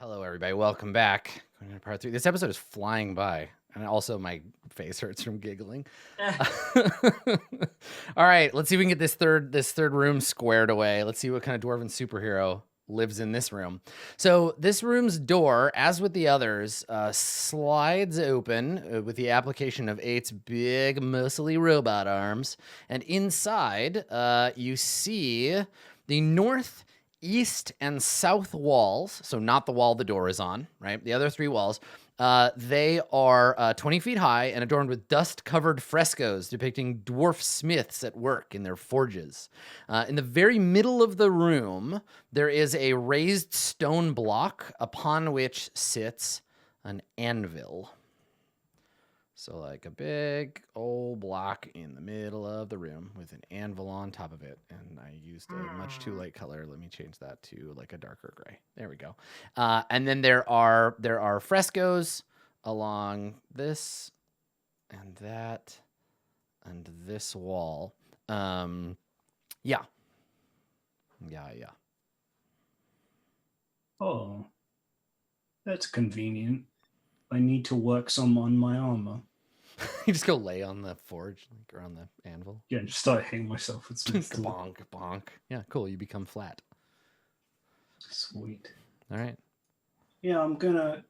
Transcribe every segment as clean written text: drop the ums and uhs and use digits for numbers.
Hello, everybody. Welcome back. Going into part 3. This episode is flying by, and also my face hurts from giggling. All right, let's see if we can get this third room squared away. Let's see what kind of dwarven superhero lives in this room. So this room's door, as with the others, slides open with the application of 8's big, muscly robot arms, and inside, you see the north, east, and south walls, so not the wall the door is on, right? The other 3 walls, they are 20 feet high and adorned with dust-covered frescoes depicting dwarf smiths at work in their forges. In the very middle of the room, there is a raised stone block upon which sits an anvil. So like a big old block in the middle of the room with an anvil on top of it. And I used a much too light color. Let me change that to like a darker gray. There we go. And then there are frescoes along this and that and this wall. Yeah. Oh, that's convenient. I need to work some on my armor. You just go lay on the forge, like, or on the anvil. Yeah, just start hitting myself with some bonk, bonk. Yeah, cool. You become flat. Sweet. All right. Yeah, I'm gonna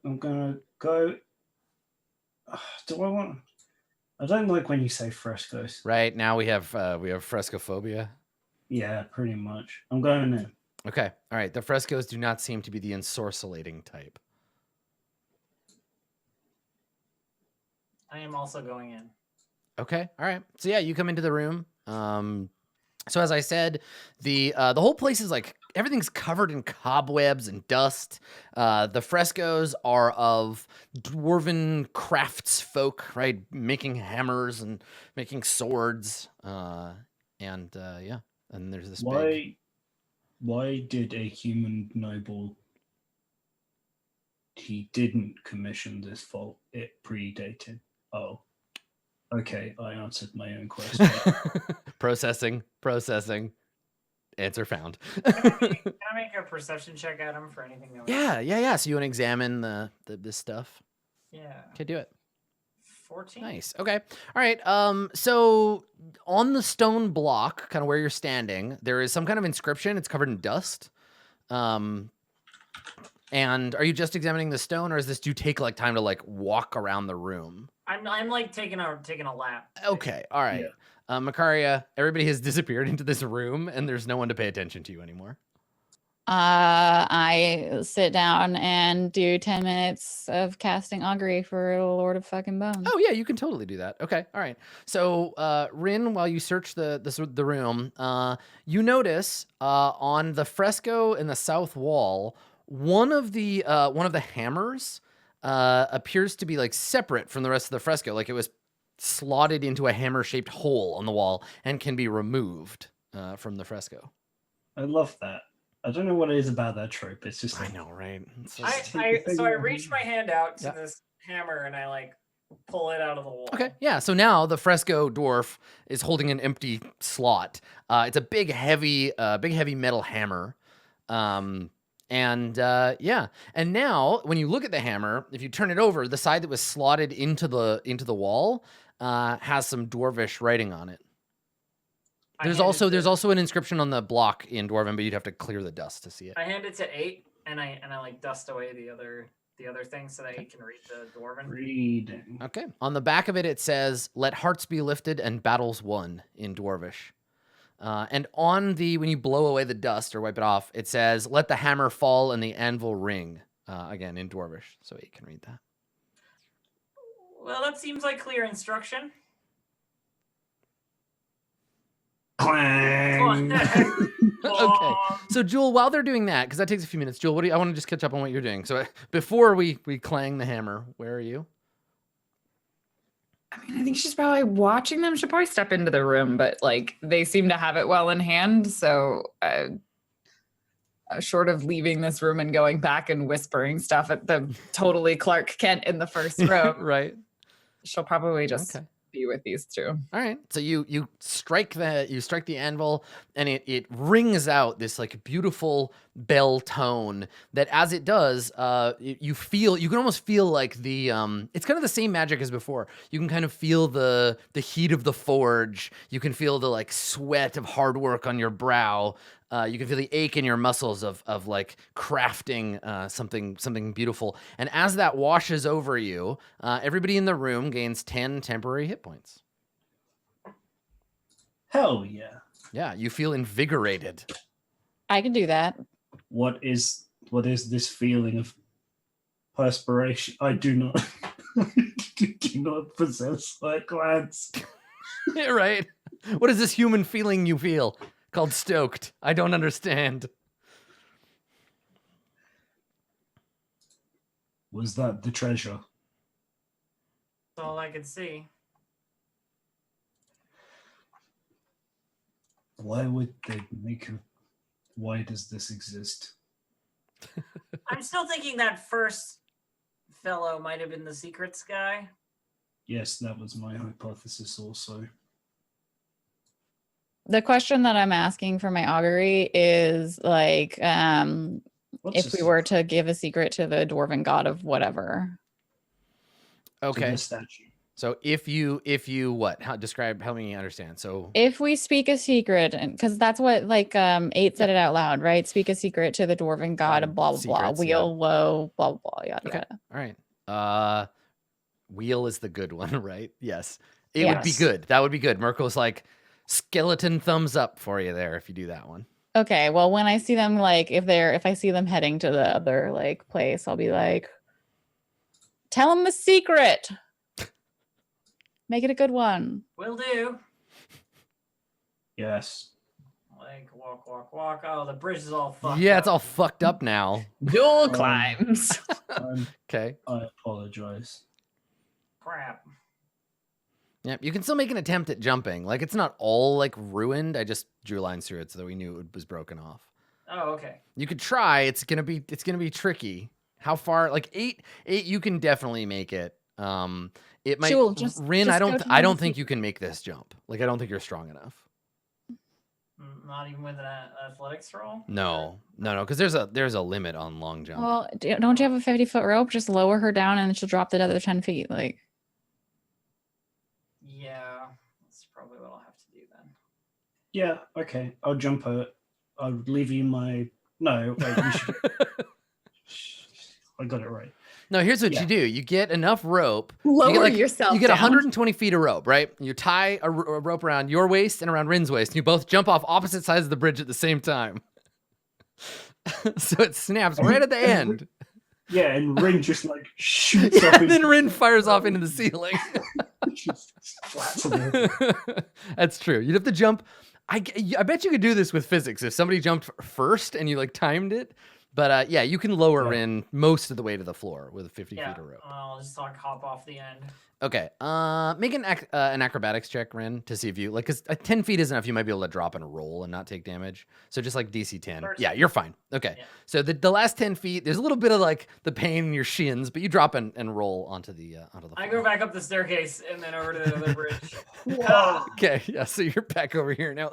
go. Do I want? I don't like when you say frescoes. Right now we have frescophobia. Yeah, pretty much. I'm going in. Okay. All right. The frescoes do not seem to be the ensorcellating type. I am also going in. Okay. All right. So yeah, you come into the room. So as I said, the whole place is like everything's covered in cobwebs and dust. The frescoes are of dwarven crafts folk, right? Making hammers and making swords. Yeah. And there's this Why did a human noble? He didn't commission this vault. It predated. Oh, okay. I answered my own question. Processing. Answer found. Can I make a perception check at him for anything? Yeah. So you want to examine this stuff? Yeah. Okay, do it. 14. Nice. Okay. All right. So on the stone block, kind of where you're standing, there is some kind of inscription. It's covered in dust. And are you just examining the stone, or do you take like time to like walk around the room? I'm like taking a lap. Okay. All right. Yeah. Makaria, everybody has disappeared into this room, and there's no one to pay attention to you anymore. I sit down and do 10 minutes of casting augury for Lord of fucking Bones. Oh yeah, you can totally do that. Okay, all right. So, Rin, while you search the room, you notice on the fresco in the south wall, one of the hammers appears to be like separate from the rest of the fresco, like it was slotted into a hammer-shaped hole on the wall and can be removed from the fresco. I love that. I don't know what it is about that trope. It's just I know, right? So I reach my hand out to this hammer and I like pull it out of the wall. Okay, yeah. So now the fresco dwarf is holding an empty slot. It's a big, heavy metal hammer. And now when you look at the hammer, if you turn it over, the side that was slotted into the wall has some dwarvish writing on it. There's also an inscription on the block in Dwarven, but you'd have to clear the dust to see it. I hand it to 8, and I like dust away the other things so that he can read the Dwarven. Reading. Okay. On the back of it, it says, "Let hearts be lifted and battles won" in Dwarvish. And on when you blow away the dust or wipe it off, it says, "Let the hammer fall and the anvil ring," again in Dwarvish. So you can read that. Well, that seems like clear instruction. Clang. Okay. So Jewel, while they're doing that, because that takes a few minutes, Jewel, I want to just catch up on what you're doing. So before we clang the hammer, where are you? I mean, I think she's probably watching them. She'll probably step into the room, but like they seem to have it well in hand. So short of leaving this room and going back and whispering stuff at the totally Clark Kent in the first row, Right. she'll probably just be with these two. All right. So you strike the anvil, and it rings out this like beautiful bell tone that as it does, you can almost feel like the it's kind of the same magic as before. You can kind of feel the heat of the forge. You can feel the like sweat of hard work on your brow. You can feel the ache in your muscles of like crafting something beautiful. And as that washes over you, everybody in the room gains 10 temporary hit points. Hell yeah. Yeah, you feel invigorated. I can do that. What is this feeling of perspiration? I do not do not possess like glands. Yeah, right. What is this human feeling you feel called stoked? I don't understand. Was that the treasure? That's all I could see. Why would they make a... Why does this exist? I'm still thinking that first fellow might have been the secrets guy. Yes, that was my hypothesis also. The question that I'm asking for my augury is like, What's if we were to give a secret to the dwarven god of whatever. Okay. the statue? So if you what? Help me understand. So If we speak a secret, and because that's what like 8 said it out loud, right? Speak a secret to the dwarven god of blah blah blah. Secrets, Wheel, yeah. low, blah blah blah, yada okay. yada. All right. Wheel is the good one, right? Yes. It would be Yes. good. That would be good. Merkel's like skeleton thumbs up for you there if you do that one. Okay, well, when I see them, like if I see them heading to the other like place, I'll be like, tell them the secret. Make it a good one. Will do. Yes. Like walk. Oh, the bridge is all fucked. Yeah, up. it's all fucked up now. Dual climbs. Okay. I apologize. Crap. Yeah, you can still make an attempt at jumping. Like it's not all like ruined. I just drew lines through it so that we knew it was broken off. Oh, okay. You could try. It's gonna be tricky. How far? Like 8, you can definitely make it. It might. Jewel, just Rin, just I go don't. to I the don't think secret. you can make this jump. Like I don't think you're strong enough. Not even with an athletics roll. No, because there's a limit on long jump. Well, don't you have a 50-foot rope? Just lower her down and she'll drop the other 10 feet. Like, Yeah, that's probably what I'll have to do then. Yeah, okay. I'll jump her. I'll leave you my... No, wait, you should... I got it right. No, here's what Yeah. you do. You get enough rope. lower You yourself. get down. 120 feet of rope, right? You tie a rope around your waist and around Rin's waist, and you both jump off opposite sides of the bridge at the same time. So it snaps right at the end. Yeah, and Rin just like shoots up And then Rin fires off into the ceiling. flats on the... That's true. You'd have to jump. I bet you could do this with physics if somebody jumped first and you like timed it. But yeah, you can lower Rin most of the way to the floor with 50 feet of rope. I'll just like hop off the end. Okay. Make an acrobatics check, Rin, to see if you like, because 10 feet is enough. You might be able to drop and roll and not take damage. So just like DC 10. First. Yeah, you're fine. Okay. Yeah. So the last 10 feet, there's a little bit of like the pain in your shins, but you drop and roll onto the floor. I go back up the staircase and then over to the other bridge. Whoa. Okay. Yeah. So you're back over here now.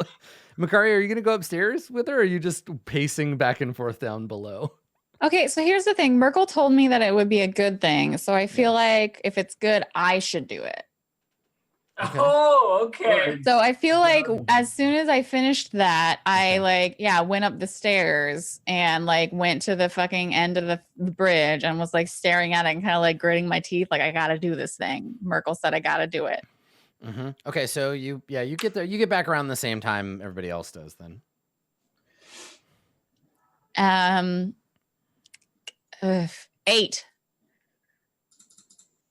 Makari, are you gonna go upstairs with her, or are you just pacing back and forth down below? Okay, so here's the thing. Merkel told me that it would be a good thing. So I feel like if it's good, I should do it. Okay. Oh, okay. So I feel like as soon as I finished that, I went up the stairs and like went to the fucking end of the bridge and was like staring at it and kind of like gritting my teeth. Like, I got to do this thing. Merkel said, I got to do it. Mm-hmm. Okay. So you get there. You get back around the same time everybody else does then. 8.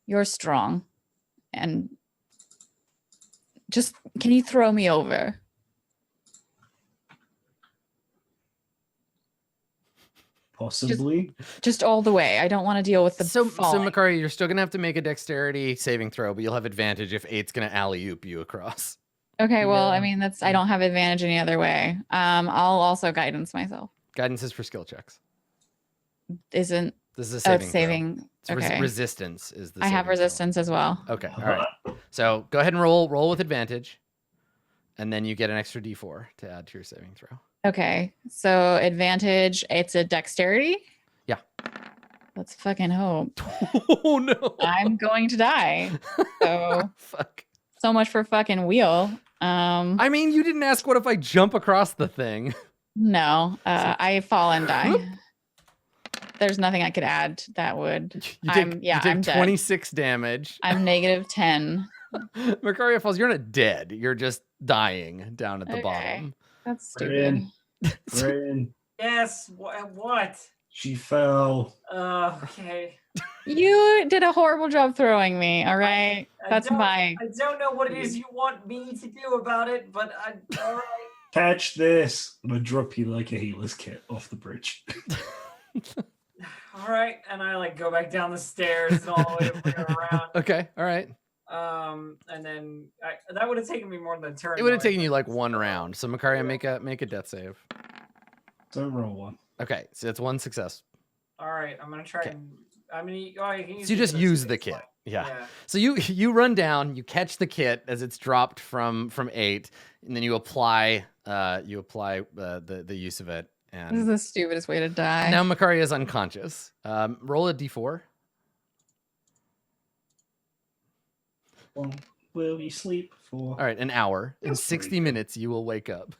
You're strong. And just, can you throw me over? Possibly. Just all the way. I don't want to deal with the So falling. Makari, you're still gonna have to make a dexterity saving throw, but you'll have advantage if 8's gonna alley-oop you across. Okay, well, Yeah. I mean, I don't have advantage any other way. I'll also guidance myself. Guidance is for skill checks. Isn't This is a saving? So Okay. resistance is the I have saving throw. resistance as well. Okay. All right. So go ahead and roll with advantage, and then you get an extra d4 to add to your saving throw. Okay. So advantage, it's a dexterity? Yeah. Let's fucking hope. Oh no. I'm going to die. So Fuck. so much for fucking wheel. I mean, you didn't ask what if I jump across the thing. No. I fall and die. There's nothing I could add that would. You take I'm dead. 26 damage. I'm -10. Macaria falls. You're not dead. You're just dying down at the Okay. bottom. That's stupid. Bryn, Yes. What? she fell. Okay. You did a horrible job throwing me. All right. I don't know what it is you want me to do about it, but all right. Catch this. I'm gonna drop you like a healer's kit off the bridge. All right, and I like go back down the stairs and all the way around. Okay. All right. And then that would have taken me more than a turn. It would have taken you like one round. So Macaria, make a death save. Don't roll one. Okay. So it's one success. All right, I'm gonna try and. I mean, you can use So you just the use the space, kit. like, Yeah. So you run down, you catch the kit as it's dropped from 8, and then you apply the use of it. And This is the stupidest way to die. now Macaria is unconscious. Roll a d4. Well, will you sleep for? All right, an hour. In That's 60 pretty good. minutes, you will wake up.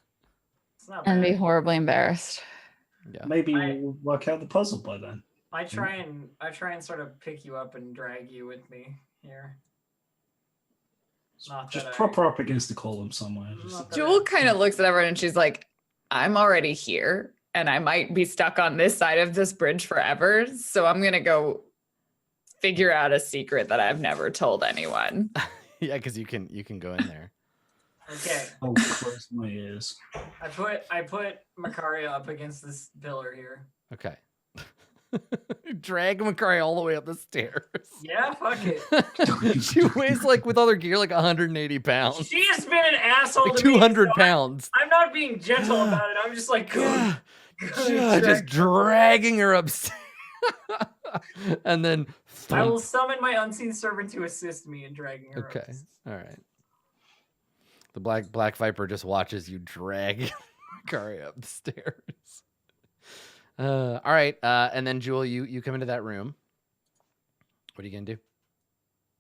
It's not And be bad. horribly embarrassed. Yeah. Maybe we'll work out the puzzle by then. I try and sort of pick you up and drag you with me here. Not Just that prop her up against the column somewhere. Just- Not that Jewel kind of looks at everyone and she's like, I'm already here and I might be stuck on this side of this bridge forever. So I'm going to go figure out a secret that I've never told anyone. Yeah, because you can go in there. Okay, I'll close my ears. I put Macaria up against this pillar here. Okay. Drag Macaria all the way up the stairs. Yeah, fuck it. She weighs like with other gear like 180 pounds. She has been an asshole Like to me, 200 so pounds. I'm not being gentle about it. I'm just like, Yeah. good. Just dragging her upstairs. And then I will thump. summon my unseen servant to assist me in dragging her. Okay. Up. All right. The black viper just watches you drag Macaria up the stairs. All right. And then Jewel, you come into that room. What are you gonna do?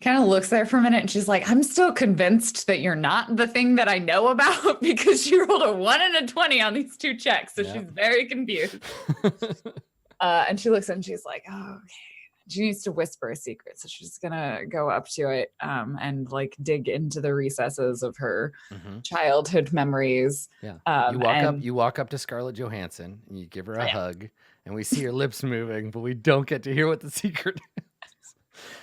Kind of looks there for a minute and she's like, I'm still convinced that you're not the thing that I know about because you rolled a 1 and a 20 on these 2 checks. So Yeah. she's very confused. And she looks and she's like, oh, okay. She needs to whisper a secret. So she's going to go up to it and like dig into the recesses of her Mhm. childhood memories. Yeah. And You walk up to Scarlett Johansson and you give her a Yeah. hug, and we see her lips moving, but we don't get to hear what the secret is.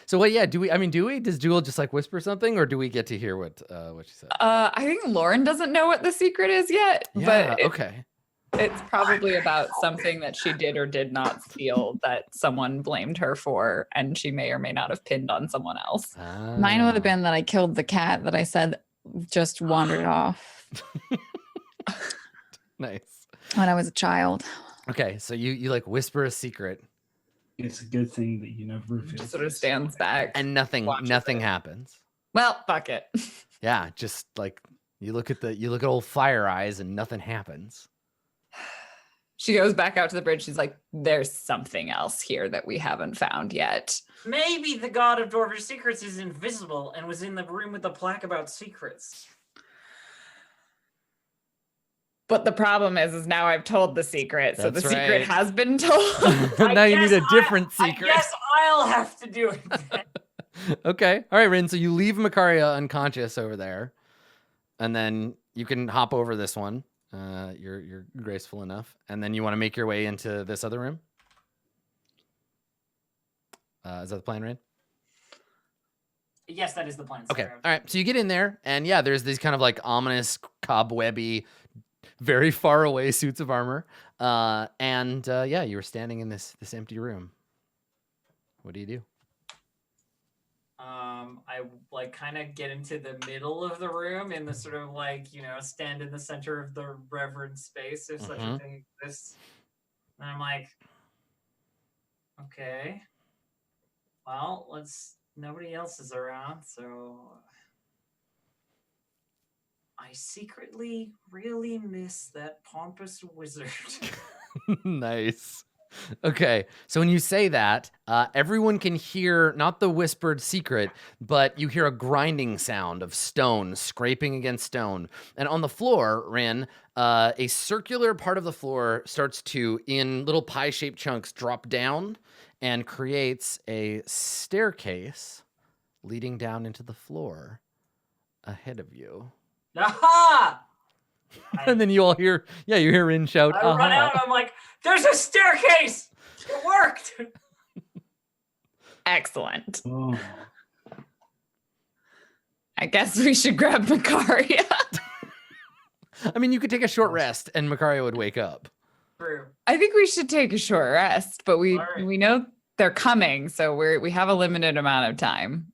So what? Yeah. Does Jewel just like whisper something, or do we get to hear what she said? I think Lauren doesn't know what the secret is yet, Yeah. but Okay. it's probably about something that she did or did not steal that someone blamed her for, and she may or may not have pinned on someone else. Mine would have Ah. been that I killed the cat that I said just wandered off Nice. when I was a child. Okay. So you like whisper a secret, It's a good thing that you never reveal. Just sort of stands back. and nothing Watches it. happens. Well, fuck it. Yeah. Just like you look at old Fire Eyes, and nothing happens. She goes back out to the bridge. She's like, there's something else here that we haven't found yet. Maybe the god of Dwarvish secrets is invisible and was in the room with the plaque about secrets. But the problem is now I've told the secret. So That's the secret right. has been told. Now you need guess a different I secret. guess I'll have to do it. then. Okay. All right, Rin. So you leave Macaria unconscious over there, and then you can hop over this one. You're graceful enough, and then you want to make your way into this other room. Is that the plan, Rin? Yes, that is the plan. Okay. Sorry. All right. So you get in there, and yeah, there's these kind of like ominous, cobwebby, very far away suits of armor, and yeah, you were standing in this empty room. What do you do? I like kind of get into the middle of the room in the sort of like, stand in the center of the reverend space if such a Mhm. thing exists. And I'm like, okay. Well, nobody else is around, so I secretly really miss that pompous wizard. Nice. Okay, so when you say that, everyone can hear not the whispered secret, but you hear a grinding sound of stone scraping against stone. And on the floor, Rin, a circular part of the floor starts to, in little pie-shaped chunks, drop down and creates a staircase leading down into the floor ahead of you. Aha! And then you all hear, you hear Rin shout, I run "Aha." out and I'm like, there's a staircase! It worked! Excellent. Oh. I guess we should grab Makaria. I mean, you could take a short rest and Makaria would wake up. True. I think we should take a short rest, but we All right. we know they're coming, so we have a limited amount of time.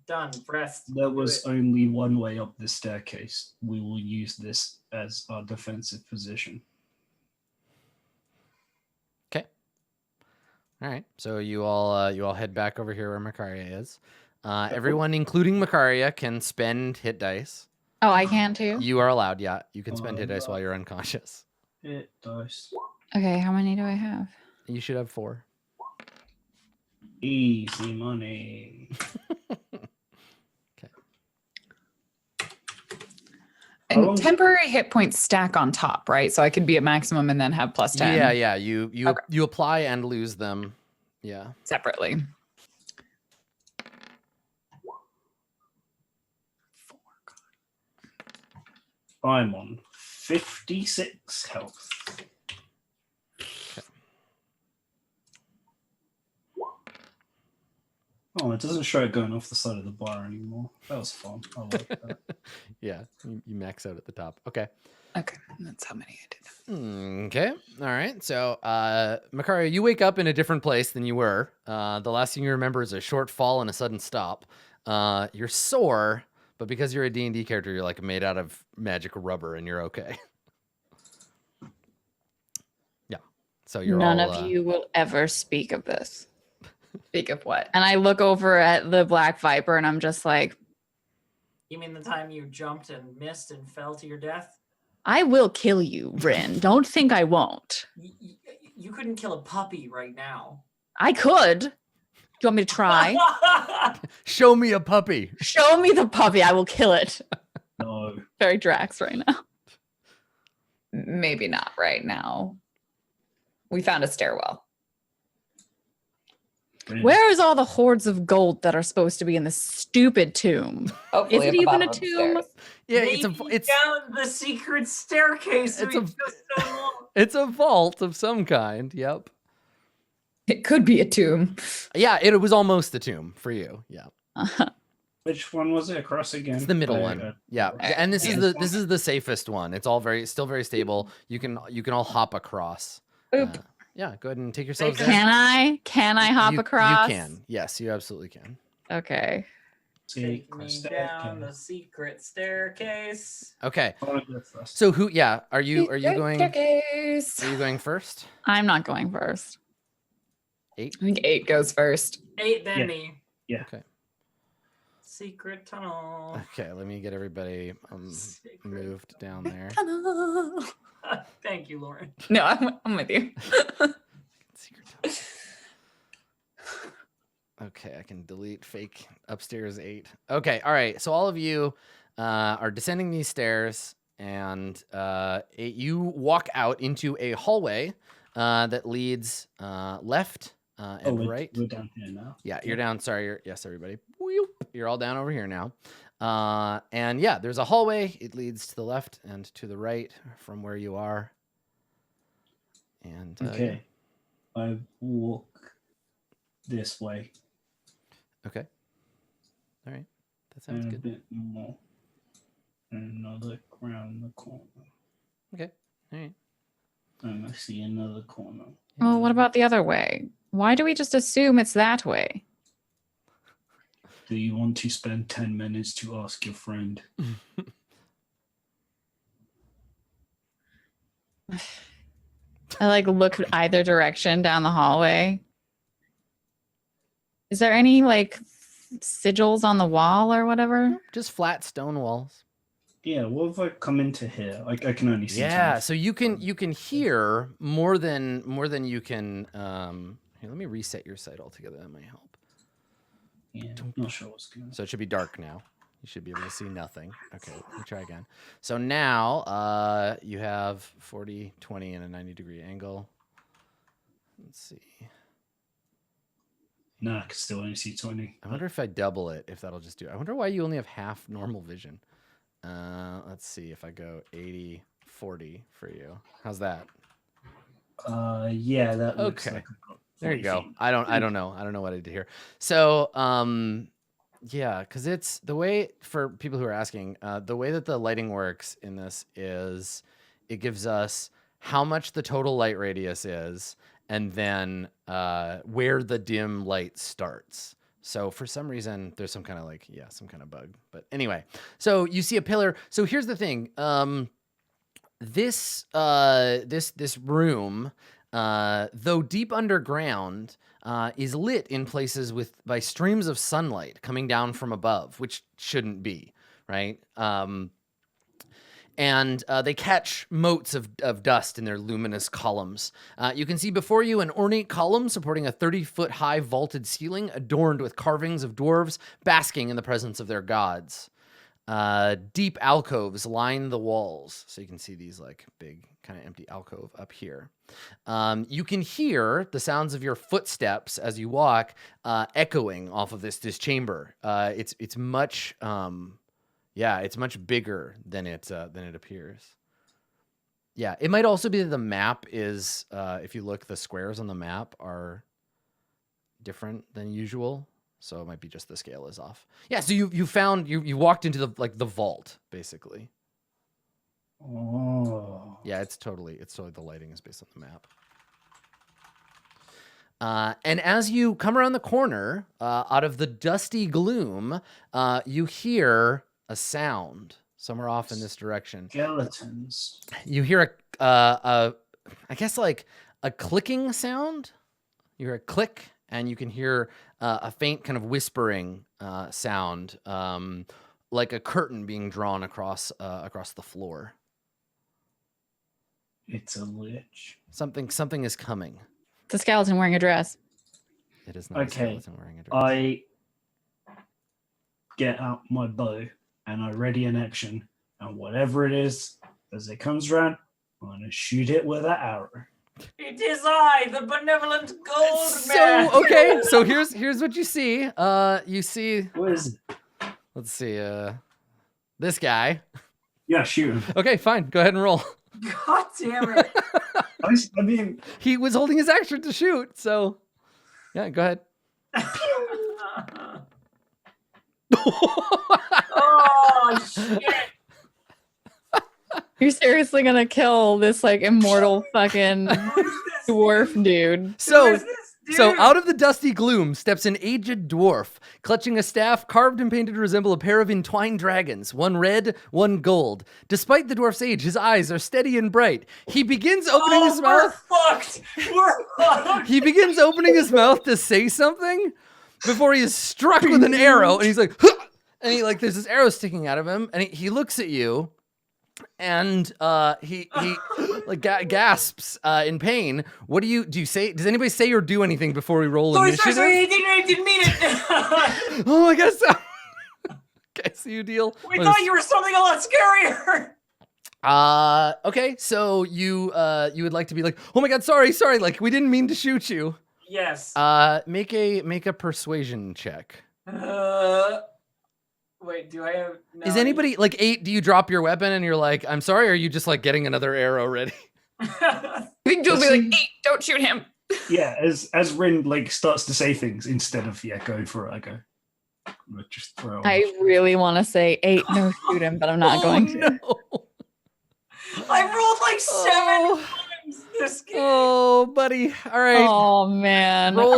Done. Rest. There Do was it. only one way up this staircase. We will use this as our defensive position. Okay. All right. So you all head back over here where Makaria is. Everyone, including Makaria, can spend hit dice. Oh, I can too. You are allowed. Yeah, you can spend hit dice Alright. while you're unconscious. It dice. Okay, how many do I have? You should have 4. Easy money. And Oh. temporary hit points stack on top, right? So I could be at maximum and then have plus 10 Yeah. You Okay. you apply and lose them. Yeah. separately. I'm on 56 health. Oh, it doesn't show it going off the side of the bar anymore. That was fun. I like that. Yeah. You max out at the top. Okay. Okay, that's how many I did. Okay. All right. So, Makaria, you wake up in a different place than you were. The last thing you remember is a short fall and a sudden stop. You're sore, but because you're a D&D character, you're like made out of magic rubber and you're okay. Yeah. So you're None all, of you will ever speak of this. Speak of what? And I look over at the Black Viper and I'm just like, You mean the time you jumped and missed and fell to your death? I will kill you, Rin. Don't think I won't. You couldn't kill a puppy right now. I could. Do you want me to try? Show me a puppy. Show me the puppy. I will kill it. No. Very Drax right now. Maybe not right now. We found a stairwell. Brilliant. Where is all the hordes of gold that are supposed to be in this stupid tomb? Hopefully Is at it the even bottom a of the tomb? stairs. Yeah, Maybe it's down the secret staircase. It's we a- just don't know. it's a vault of some kind. Yep. It could be a tomb. Yeah, it was almost the tomb for you. Yeah. Which one was it? Across again? It's the middle Oh, one. yeah. Yeah. And this Yeah. is the safest one. It's all still very stable. You can all hop across. Boop. Yeah, go ahead and take yourselves there. Can I? Can I hop across? You can. Yes, you absolutely can. Okay. Take me Secret down the staircase. secret staircase. Okay. I want to go first. So are you going Staircase. are you going first? I'm not going first. 8? I think 8 goes first. 8 then Yeah. me. Yeah. Okay. Secret tunnel. Okay, let me get everybody Secret moved down there. tunnel. Thank you, Lauren. No, I'm with you. Secret tunnel. Okay, I can delete fake upstairs 8. Okay, all right. So all of you are descending these stairs, and you walk out into a hallway that leads left and right. We're down here now. Yeah, you're down. Sorry, yes, everybody. You're all down over here now. And yeah, there's a hallway. It leads to the left and to the right from where you are. And Okay. I walk this way. Okay. All right. That sounds And a good. bit more. And another around the corner. Okay. All right. And I see another corner. Well, what about the other way? Why do we just assume it's that way? Do you want to spend 10 minutes to ask your friend? I like look either direction down the hallway. Is there any like sigils on the wall or whatever? Just flat stone walls. Yeah, what if I come into here? I can only see. Yeah, so you can hear more than you can. Here, let me reset your sight altogether. That might help. Yeah, not sure what's going on. So it should be dark now. You should be able to see nothing. Okay, let me try again. So now you have 40, 20, and a 90-degree angle. Let's see. No, I can still only see 20. I wonder if I double it, if that'll just do it. I wonder why you only have half normal vision. Let's see if I go 80, 40 for you. How's that? Yeah, that looks Okay. like I've got There you 40 go. feet. I don't know. I don't know what I did here. So, yeah, because it's the way, for people who are asking, the way that the lighting works in this is it gives us how much the total light radius is, and then where the dim light starts. So for some reason, there's some kind of like, yeah, some kind of bug. But anyway, so you see a pillar. So here's the thing. This room, though deep underground, is lit in places by streams of sunlight coming down from above, which shouldn't be, right? And they catch motes of dust in their luminous columns. You can see before you an ornate column supporting a 30-foot-high vaulted ceiling adorned with carvings of dwarves basking in the presence of their gods. Deep alcoves line the walls, so you can see these like big kind of empty alcove up here. You can hear the sounds of your footsteps as you walk echoing off of this chamber. It's much yeah, it's much bigger than it appears. Yeah, it might also be that the map is if you look, the squares on the map are different than usual. So it might be just the scale is off. Yeah, so you walked into the vault, basically. Oh. Yeah, it's totally the lighting is based on the map. And as you come around the corner, out of the dusty gloom, you hear a sound somewhere off in this direction. Skeletons. You hear I guess like a clicking sound. You hear a click, and you can hear a faint kind of whispering sound, like a curtain being drawn across the floor. It's a lich. Something is coming. It's a skeleton wearing a dress. It is not a Okay, skeleton wearing a dress. I get out my bow and I ready an action, and whatever it is, as it comes around, I'm gonna shoot it with an arrow. It is I, the benevolent gold So man. okay, so here's what you see. You see, What is it? let's see, this guy. Yeah, shoot him. Okay, fine. Go ahead and roll. God damn it. I mean, He was holding his action to shoot, so yeah, go ahead. Oh shit. You're seriously gonna kill this like immortal fucking dwarf dude. Who So is this So dude? out of the dusty gloom steps an aged dwarf, clutching a staff carved and painted to resemble a pair of entwined dragons, one red, one gold. Despite the dwarf's age, his eyes are steady and bright. He begins opening his mouth. We're fucked. We're fucked. He begins opening his mouth to say something before he is struck with an arrow, and he's like, "Huh!" And he like there's this arrow sticking out of him, and he looks at you, and he like gasps in pain. What do you say? Does anybody say or do anything before we roll initiative? Sorry, I didn't mean it. Oh, I guess so. Okay, so you deal. We thought you were something a lot scarier. Okay, so you would like to be like, oh my god, sorry, like we didn't mean to shoot you. Yes. Make a persuasion check. Wait, do I have? No, Is anybody like 8? Do you drop your weapon and you're like, I'm sorry, or are you just like getting another arrow ready? I think you'll be like, "Hey, don't shoot him." Yeah, as Rin like starts to say things instead of going for it, I go. I'm just throw. I really want to say 8, no shoot him, but I'm not going to. No. I rolled like 7 times this game. Oh, buddy. All right. Oh man. Roll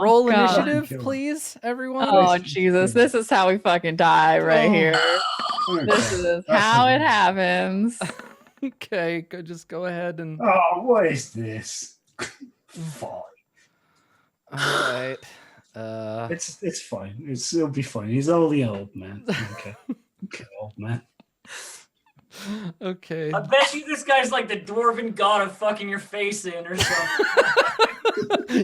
Oh, God. initiative, God. please, everyone. Oh Jesus, this is how we fucking die right Oh. here. Okay. This is how it happens. Okay, just go ahead and. Oh, what is this? Fine. All right. It's fine. It'll be fine. He's only old man. Okay, old man. Okay. I bet you this guy's like the dwarven god of fucking your face in or something.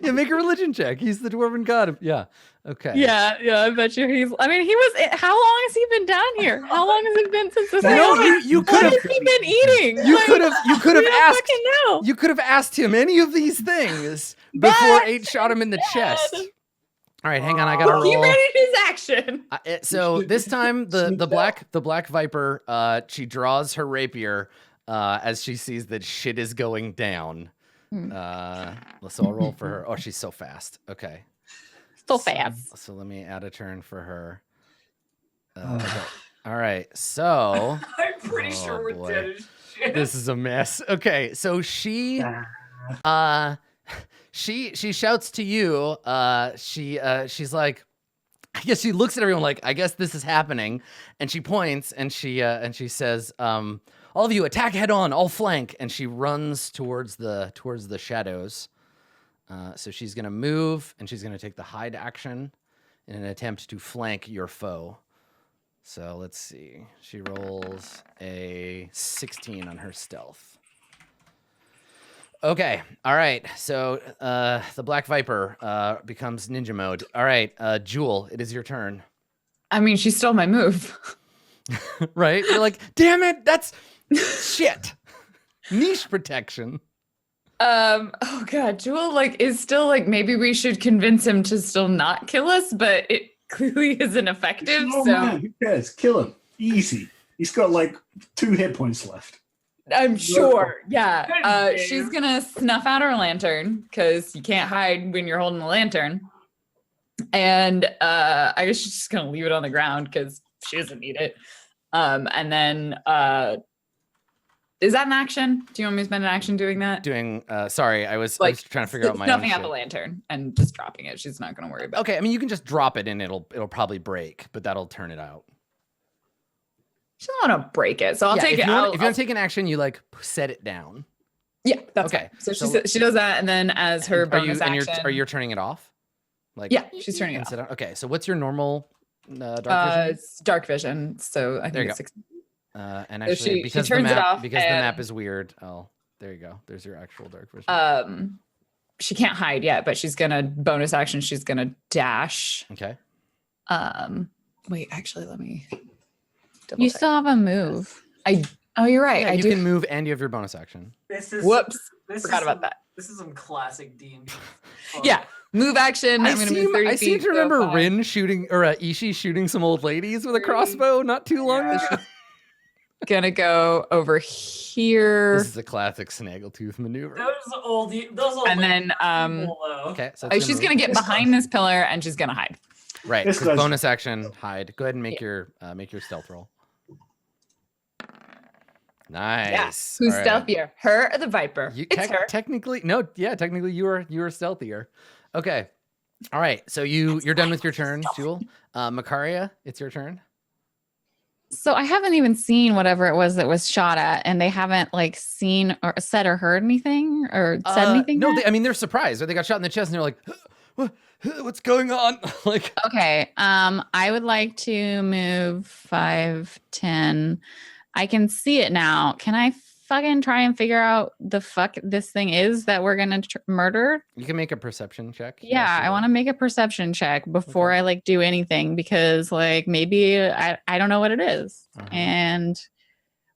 Yeah, make a religion check. He's the dwarven god. Yeah. Okay. Yeah, I bet you he's. I mean, he was. How long has he been down here? How long has it been since this? No, you What could have. has he been eating? You Like, could have we don't asked. fucking know. You could have asked him any of these things before But 8 shot him in the instead- chest. All right, hang on. I gotta He roll. readied his action. So this time, the black viper, she draws her rapier as she sees that shit is going down. So I'll roll for her. Oh, she's so fast. Okay. So fast. So let me add a turn for her. Okay. All right. So I'm pretty Oh, sure we're boy. dead as shit. this is a mess. Okay. So she shouts to you. She's like, I guess she looks at everyone like, I guess this is happening, and she points and she says, all of you attack head on, all flank, and she runs towards the shadows. So she's gonna move and she's gonna take the hide action in an attempt to flank your foe. So let's see. She rolls a 16 on her stealth. Okay. All right. So the Black Viper becomes ninja mode. All right. Jewel, it is your turn. I mean, she stole my move. Right? You're like, damn it, that's shit. Niche protection. Oh god, Jewel is still maybe we should convince him to still not kill us, but it clearly isn't effective. Oh So man, who cares? Kill him. Easy. He's got 2 hit points left. I'm sure. God Yeah. damn. She's gonna snuff out her lantern because you can't hide when you're holding the lantern. And I guess she's just gonna leave it on the ground because she doesn't need it. And then is that an action? Do you want me to spend an action doing that? Doing sorry, I was trying to figure out my own snuffing out the shit. lantern and just dropping it. She's not gonna worry about it. Okay, I mean you can just drop it and it'll probably break, but that'll turn it out. She don't want to break it, so I'll take if it. you I'll, want to take an action, you set it down. yeah, that's Okay, okay. So so- she does that, and then as her Are you bonus action, are you turning it off? yeah, she's turning it and off. sit down? Okay, so what's your normal dark vision? It's dark vision, so I There you think it's go. 6. And so actually, she because turns it off the map is weird. Oh, there you go. There's your actual dark vision. She can't hide yet, but she's gonna bonus action. She's gonna dash. Okay. Wait, actually, let me. You check. still have a move. Oh, you're right. Yeah, I you do. can move and you have your bonus action. This is Whoops, This forgot is about some- that. This is some classic D&D. Yeah, move action. I'm gonna move 30 I seem feet, to remember go 5. Rin shooting or Ishi shooting some old ladies with a crossbow not too long Yeah. ago. Gonna go over here, This is a classic snaggletooth maneuver. Those old and then people, though. Okay, so oh, she's gonna get This behind this pillar and she's gonna hide. right. This 'Cause guy's- bonus action hide. Go ahead and make your stealth roll. Nice. Who's All right. stealthier, her or the viper? You It's her. technically technically you are stealthier. Okay. All right. So you're done with your turn, Jewel. Makaria, it's your turn. So I haven't even seen whatever it was that was shot at, and they haven't seen or said or heard anything or said anything. No, yet? I mean they're surprised. Or they got shot in the chest and they're like, what's going on? Like Okay. I would like to move 5, 10. I can see it now. Can I fucking try and figure out the fuck this thing is that we're gonna murder? you can make a perception check. Yeah, I want to make a perception check before Okay. I do anything because maybe I don't know what it is. Uh-huh. And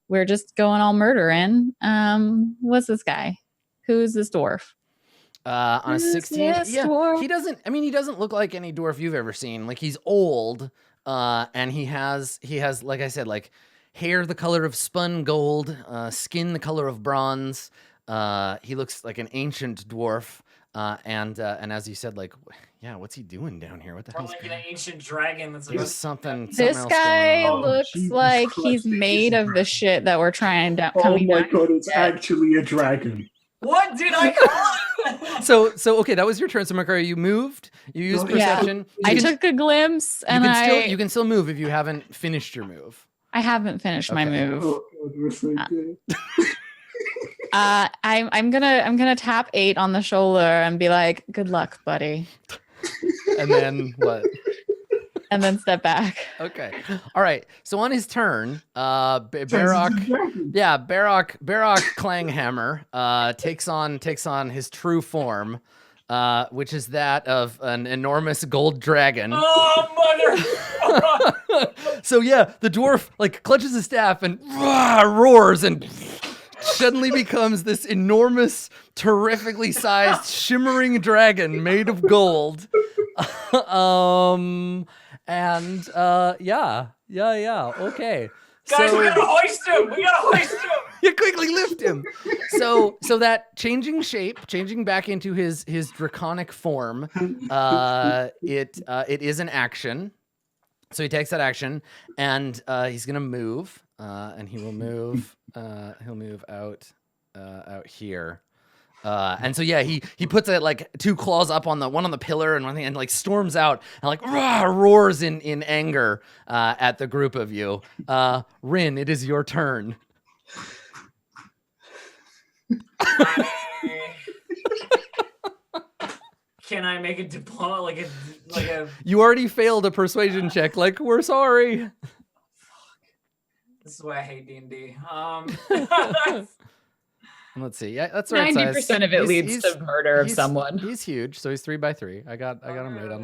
we're just going all murdering. What's this guy? Who's this dwarf? On a Who's 16. this Yeah. dwarf? He doesn't look like any dwarf you've ever seen. Like he's old, and he has like I said, like hair the color of spun gold, skin the color of bronze. He looks like an ancient dwarf. And as you said, what's he doing down here? What the Or hell's like an ancient dragon that's There's about something This else guy going on. looks Jesus like Christ, he's it is made a of the dragon. shit that we're trying down. Oh coming my down. god, it's dead. actually a dragon. What did I call it? So okay, that was your turn. So Makaria, you moved. You used Yeah. perception. I You can- took a glimpse and you can still move if you haven't finished your move. I haven't finished my Okay. move. Oh god, we're so good. I'm gonna tap 8 on the shoulder and be like, "Good luck, buddy." And then what? And then step back. Okay. All right. So on his turn, Turns into Barrock, a dragon. yeah, Barrock Clanghammer takes on his true form, which is that of an enormous gold dragon. Oh, mother! So yeah, the dwarf like clutches his staff and roars and suddenly becomes this enormous, terrifically sized, shimmering dragon made of gold. Okay. Guys, we gotta hoist him! We gotta hoist him! You quickly lift him. So that changing shape, changing back into his draconic form, it is an action. So he takes that action, and he's gonna move, and he will move. He'll move out here. And so yeah, he puts like two claws up on one on the pillar and one thing, and like storms out and like roars in anger at the group of you. Rin, it is your turn. Can I make a diploma like a? You already failed a persuasion check. Like, we're sorry. This is why I hate D&D. Let's see. Yeah, that's the right 90% size. of it leads to murder of someone. He's huge, so he's 3x3. I got him right on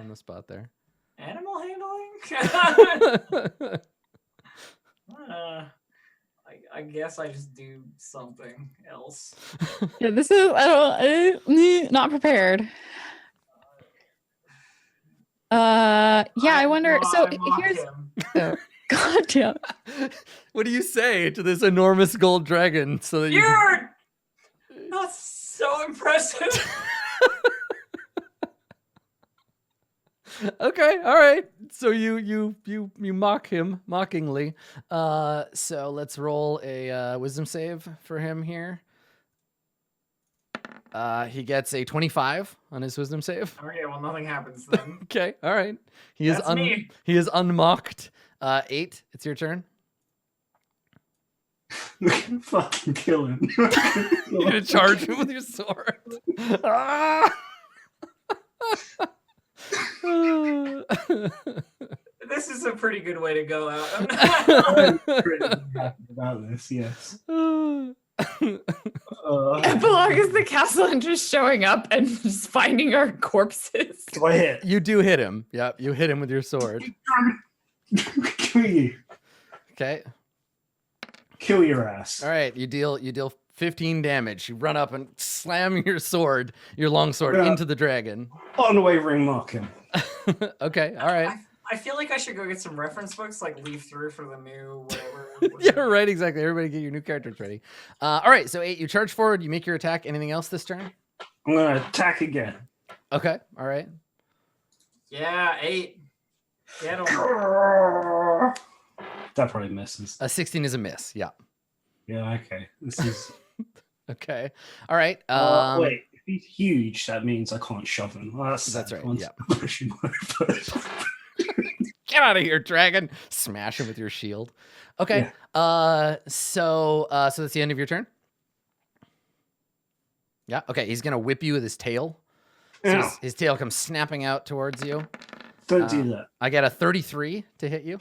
the spot there. Animal handling? I guess I just do something else. Yeah, this is not prepared. Yeah, I wonder. So here's. God damn. What do you say to this enormous gold dragon so that You're not so impressive. Okay, all right. So you mock him mockingly. So let's roll a wisdom save for him here. He gets a 25 on his wisdom save. Okay, well nothing happens then. Okay, all right. He is me. he is unmocked. 8. It's your turn. We're gonna fucking kill him. You're gonna charge him with your sword. Ah! This is a pretty good way to go out. I'm pretty happy about this, yes. Epilogue is the castle and just showing up and just finding our corpses. Do I hit? You do hit him. Yep, you hit him with your sword. Kill you. Okay. Kill your ass. All right, you deal 15 damage. You run up and slam your sword, your long sword, into the dragon. Unwavering mocking. Okay, all right. I feel like I should go get some reference books, like leaf through for the new whatever. Yeah, right, exactly. Everybody get your new characters ready. All right, so 8, you charge forward, you make your attack. Anything else this turn? I'm gonna attack again. Okay, all right. Yeah, 8. Get him. That probably misses. A 16 is a miss, yeah. Yeah, okay. This is. Okay, all right. Wait, if he's huge, that means I can't shove him. Well, that's right, Once yeah. I push him over. Get out of here, dragon! Smash him with your shield. Okay, so that's the end of your turn? Yeah, okay, he's gonna whip you with his tail. So his tail comes snapping out towards you. Don't do that. I got a 33 to hit you.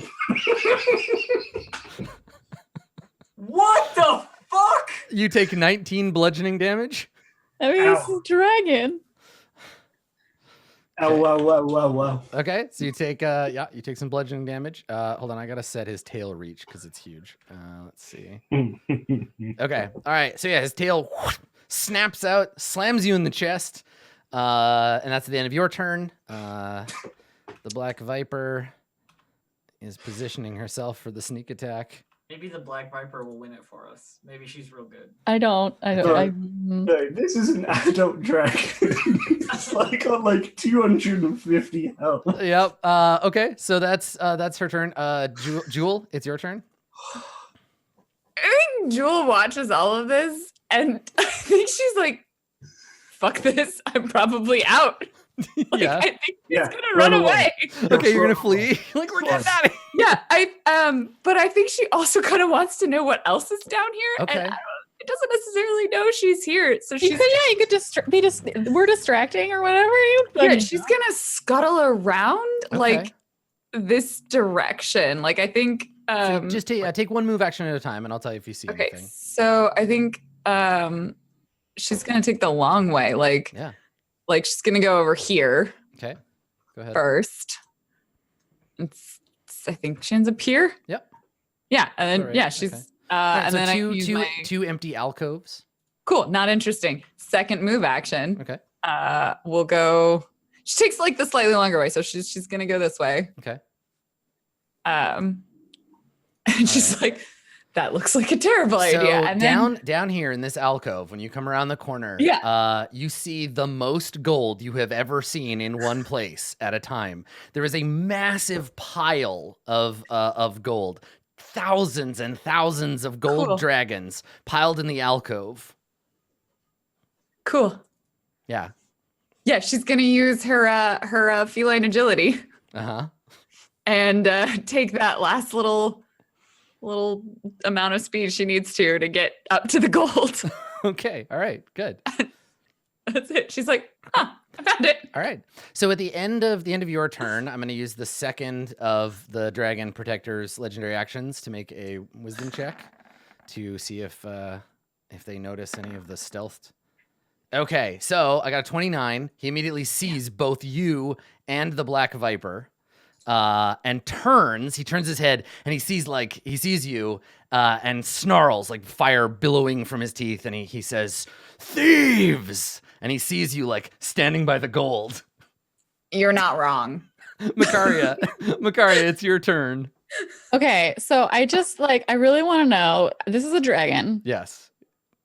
What the fuck? You take 19 bludgeoning damage. I mean, it's a dragon. Oh, whoa. Okay, so you take you take some bludgeoning damage. Hold on, I gotta set his tail reach because it's huge. Let's see. Okay, all right. So yeah, his tail snaps out, slams you in the chest, and that's the end of your turn. The Black Viper is positioning herself for the sneak attack. Maybe the Black Viper will win it for us. Maybe she's real good. I don't. No, this is an adult dragon. It's like on like 250 health. Yep. Okay, so that's her turn. Jewel, it's your turn. I think Jewel watches all of this and I think she's like, fuck this, I'm probably out. Like, Yeah. I think he's gonna run run away. Okay, you're gonna flee. Like, we're getting out of here. Yeah, but I think she also kind of wants to know what else is down here. Okay. And It doesn't necessarily know she's here. So she's you could just we're distracting or whatever. yeah, she's gonna scuttle around like this direction. Like I think So just take one move action at a time, and I'll tell you if you see anything. So I think she's gonna take the long way. Like she's gonna go over here. Okay, go ahead. First, I think she ends up here. Yep. Yeah, and then she's and so then two empty alcoves. Cool, not interesting. Second move action. Okay. We'll go. She takes like the slightly longer way, so she's gonna go this way. Okay. And she's like, that looks like a terrible idea. And down here in this alcove, when you come around the corner, you see the most gold you have ever seen in one place at a time. There is a massive pile of gold, thousands and thousands of gold dragons piled in the alcove. Cool. Yeah. Yeah, she's gonna use her feline agility. And take that last little amount of speed she needs to get up to the gold. Okay. All right. Good. That's it. She's like, I found it. All right. So at the end of your turn, I'm going to use the second of the Dragon Protector's legendary actions to make a wisdom check to see if they notice any of the stealth. Okay. So I got a 29. He immediately sees both you and the Black Viper. And he turns his head and he sees you, and snarls like fire billowing from his teeth. And he says, "Thieves!" And he sees you like standing by the gold. You're not wrong. Makaria, it's your turn. Okay. So I really want to know, this is a dragon. Yes.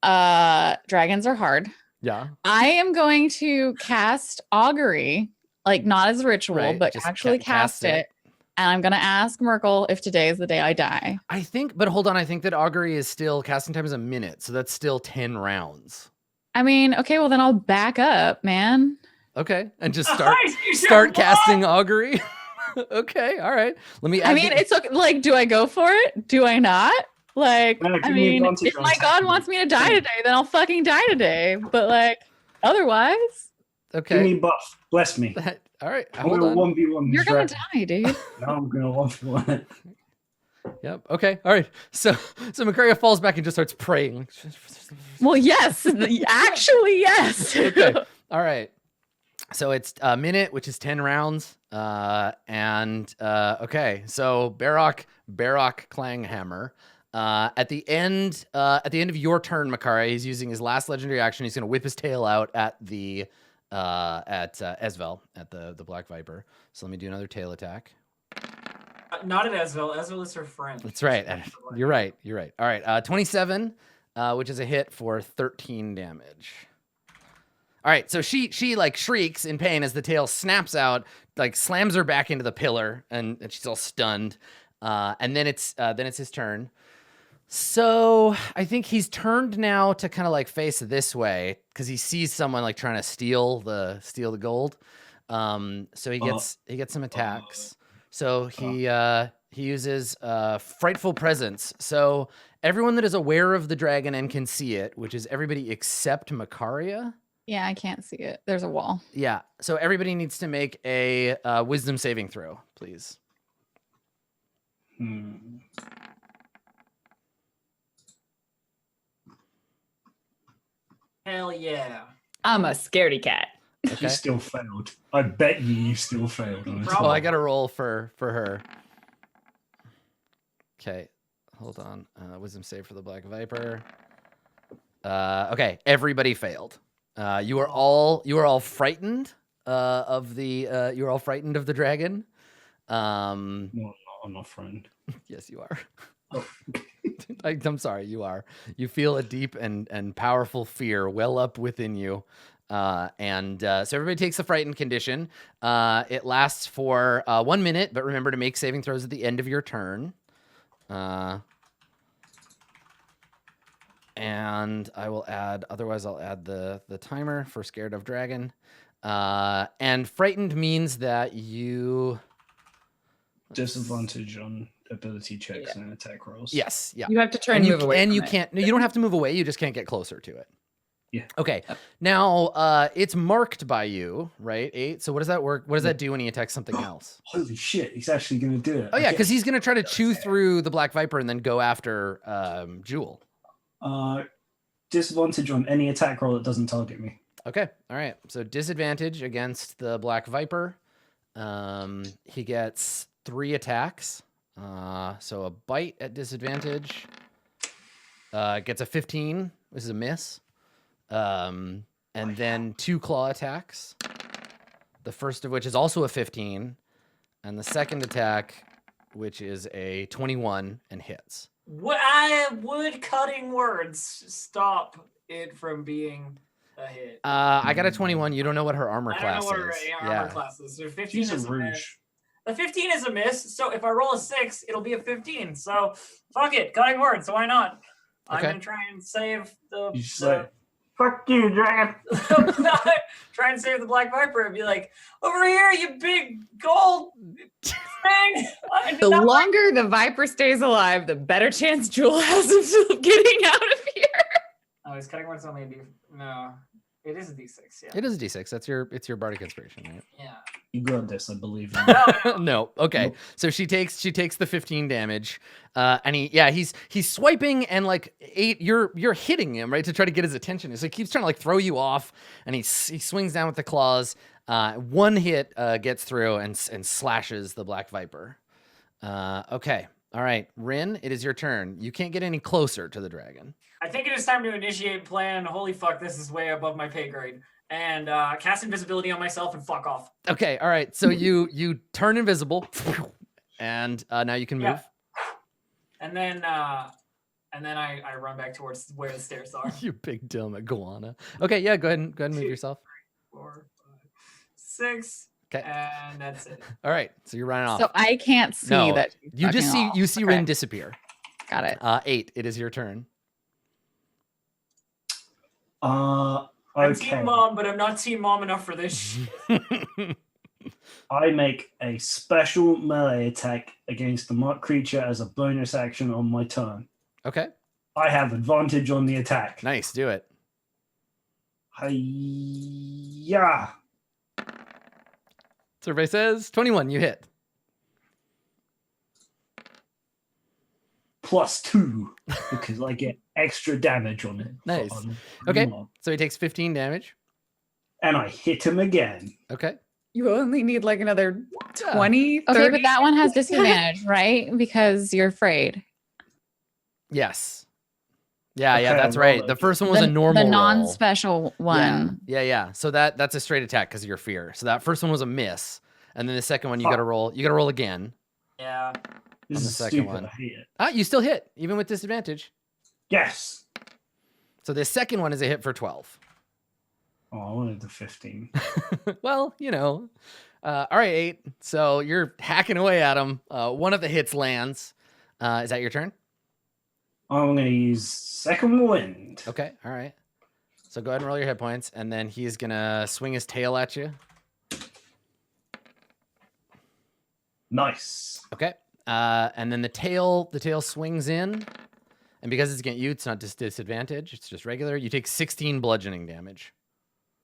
Dragons are hard. Yeah. I am going to cast augury. Like not as a ritual, but just actually cast it. And I'm going to ask Merkel if today is the day I die. But hold on. I think that augury is still casting time is a minute. So that's still 10 rounds. I mean, okay, well then I'll back up, man. Okay. And just start casting augury. Okay. All right. Let me it's okay. Like, do I go for it? Do I not? Like, if my God wants me to die today, then I'll fucking die today. But like, otherwise. Okay. Give me buff. Bless me. All right. I'm going to 1v1. You're going to die, dude. No, I'm going to 1v1. Yep. Okay. All right. So Makaria falls back and just starts praying. Well, yes. Actually, yes. Okay. All right. So it's a minute, which is 10 rounds. Okay. So Barrock Clanghammer. At the end of your turn, Makaria, he's using his last legendary action. He's going to whip his tail out at Esvel, at the Black Viper. So let me do another tail attack. Not at Esvel. Esvel is her friend. That's right. You're right. All right. 27, which is a hit for 13 damage. All right. So she like shrieks in pain as the tail snaps out, like slams her back into the pillar, and she's all stunned. And then it's his turn. So I think he's turned now to kind of like face this way because he sees someone like trying to steal the gold. So he gets some attacks. So he uses frightful presence. So everyone that is aware of the dragon and can see it, which is everybody except Makaria. Yeah, I can't see it. There's a wall. Yeah. So everybody needs to make a wisdom saving throw, please. Hell yeah. I'm a scaredy cat. Okay. You still failed. I bet you still failed. Well, I got to roll for her. Okay, hold on. Wisdom save for the Black Viper. Okay, everybody failed. You are all frightened of the. You are all frightened of the dragon. No, I'm not frightened. Yes, you are. Oh. I'm sorry, you are. You feel a deep and powerful fear well up within you. So everybody takes the frightened condition. It lasts for 1 minute, but remember to make saving throws at the end of your turn. And I'll add the timer for Scared of Dragon. And frightened means that you... Disadvantage on ability checks and attack rolls. Yes. Yeah. You have to try and move away. And from you it. can't. No, you don't have to move away. You just can't get closer to it. Yeah. Okay. Now, it's marked by you, right? 8. So what does that work? What does that do when he attacks something else? Holy shit, he's actually going to do it. Oh yeah, Okay. because he's gonna try to chew through the Black Viper and then go after Jewel. Disadvantage on any attack roll that doesn't target me. Okay. All right. So disadvantage against the Black Viper. He gets 3 attacks. So a bite at disadvantage. Gets a 15. This is a miss. And then 2 claw attacks. The first of which is also a 15. And the second attack, which is a 21 and hits. Would cutting words stop it from being a hit? I got a 21. You don't know what her armor I class don't know what is. her armor class is. So 15 She's is a a miss. rouge. The 15 is a miss, so if I roll a 6, it'll be a 15. So fuck it, cutting words. Why not? I'm Okay. gonna try and save the. You just like, fuck you, dragon. Try and save the Black Viper and be like, over here, you big gold thing. The longer the Viper stays alive, the better chance Jewel has of getting out of here. Oh, is cutting words only a D? No, it is a D6. Yeah. It is a D6. It's your bardic inspiration, right? Yeah. You got this, I believe in you. No. Okay. Nope. So she takes the 15 damage. And he's swiping and like 8, you're hitting him, right? To try to get his attention. So he keeps trying to like throw you off and he swings down with the claws. 1 hit gets through and slashes the Black Viper. Okay. All right. Rin, it is your turn. You can't get any closer to the dragon. I think it is time to initiate plan. Holy fuck, this is way above my pay grade. And cast invisibility on myself and fuck off. Okay. All right. So you turn invisible and now you can move. Yeah. And then I run back towards where the stairs are. You big dumb iguana. Okay, yeah, go ahead and move yourself. 4, 5, 6. Okay. And that's it. All right, so you're running off. So I can't see No, that. she's you just fucking see off. Okay, Rin disappear. Got it. 8. It is your turn. I'm Okay. Team Mom, but I'm not Team Mom enough for this shit. I make a special melee attack against the marked creature as a bonus action on my turn. Okay, I have advantage on the attack. nice. Do it. Hi-ya. Survey says 21. You hit. +2 because I get extra damage on it. Nice. On Okay. mob. So he takes 15 damage. And I hit him again. Okay. You only need like another Yeah. 20, Okay, 30. but that one has disadvantage, right? Because you're afraid. Yes. Yeah, Okay, that's roll right. it. The first one was a normal The roll. non-special one. Yeah. So that's a straight attack because of your fear. So that first one was a miss, and then the second one you Fuck. got to roll. You got to roll again. Yeah. This On the is second stupid. one. I hate it. You still hit even with disadvantage. Yes. So the second one is a hit for 12. Oh, I wanted the 15. Well, all right, 8. So you're hacking away at him. One of the hits lands. Is that your turn? I'm going to use second wind. Okay. All right. So go ahead and roll your hit points, and then he's gonna swing his tail at you. Nice. Okay. And then the tail swings in, and because it's against you, it's not just disadvantage. It's just regular. You take 16 bludgeoning damage.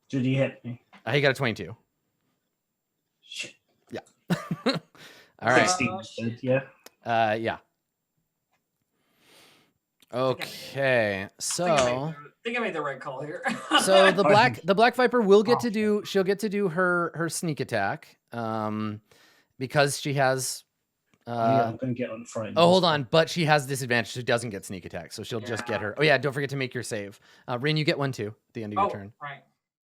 Did he hit me? He got a 22. Shit. All right. 16 instead, yeah. Yeah. Okay. I So think I made the right call here. so the Black Viper will get to do her sneak attack. Because she has Yeah, I'm going to get on frightened. oh, hold on, but she has disadvantage. She doesn't get sneak attack, so she'll just get her. Oh yeah, don't forget to make your save. Rin, you get one too at the end of your turn. Right.